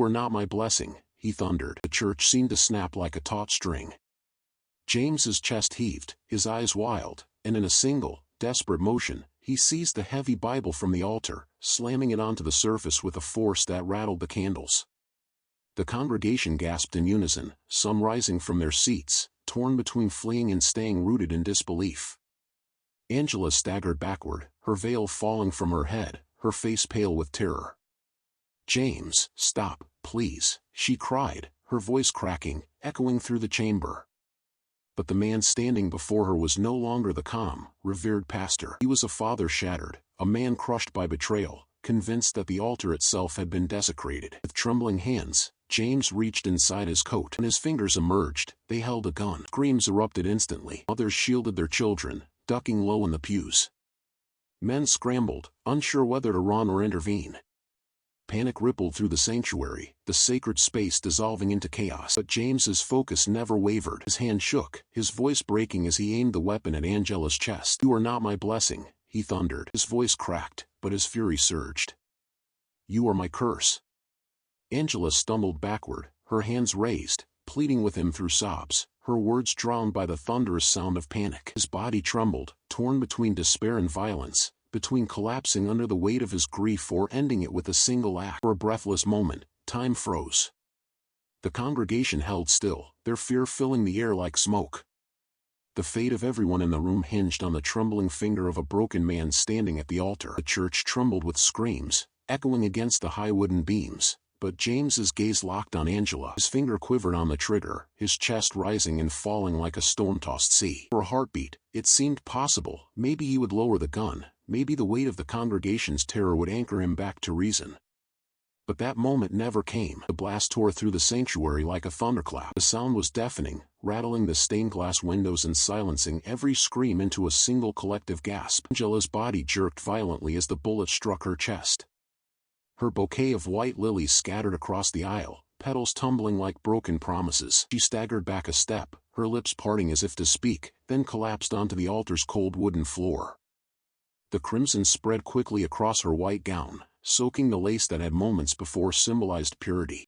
"You are not my blessing," he thundered. The church seemed to snap like a taut string. James's chest heaved, his eyes wild, and in a single, desperate motion, he seized the heavy Bible from the altar, slamming it onto the surface with a force that rattled the candles. The congregation gasped in unison, some rising from their seats, torn between fleeing and staying rooted in disbelief. Angela staggered backward, her veil falling from her head, her face pale with terror. "James, stop, please," she cried, her voice cracking, echoing through the chamber. But the man standing before her was no longer the calm, revered pastor. He was a father shattered, a man crushed by betrayal, convinced that the altar itself had been desecrated. With trembling hands, James reached inside his coat. When his fingers emerged, they held a gun. Screams erupted instantly. Mothers shielded their children, ducking low in the pews. Men scrambled, unsure whether to run or intervene. Panic rippled through the sanctuary, the sacred space dissolving into chaos. But James's focus never wavered. His hand shook, his voice breaking as he aimed the weapon at Angela's chest. "You are not my blessing," he thundered. His voice cracked, but his fury surged. "You are my curse." Angela stumbled backward, her hands raised, pleading with him through sobs, her words drowned by the thunderous sound of panic. His body trembled, torn between despair and violence, between collapsing under the weight of his grief or ending it with a single act. For a breathless moment, time froze. The congregation held still, their fear filling the air like smoke. The fate of everyone in the room hinged on the trembling finger of a broken man standing at the altar. The church trembled with screams, echoing against the high wooden beams, but James's gaze locked on Angela. His finger quivered on the trigger, his chest rising and falling like a storm-tossed sea. For a heartbeat, it seemed possible, maybe he would lower the gun, maybe the weight of the congregation's terror would anchor him back to reason. But that moment never came. The blast tore through the sanctuary like a thunderclap. The sound was deafening, rattling the stained-glass windows and silencing every scream into a single collective gasp. Angela's body jerked violently as the bullet struck her chest. Her bouquet of white lilies scattered across the aisle, petals tumbling like broken promises. She staggered back a step, her lips parting as if to speak, then collapsed onto the altar's cold wooden floor. The crimson spread quickly across her white gown, soaking the lace that had moments before symbolized purity.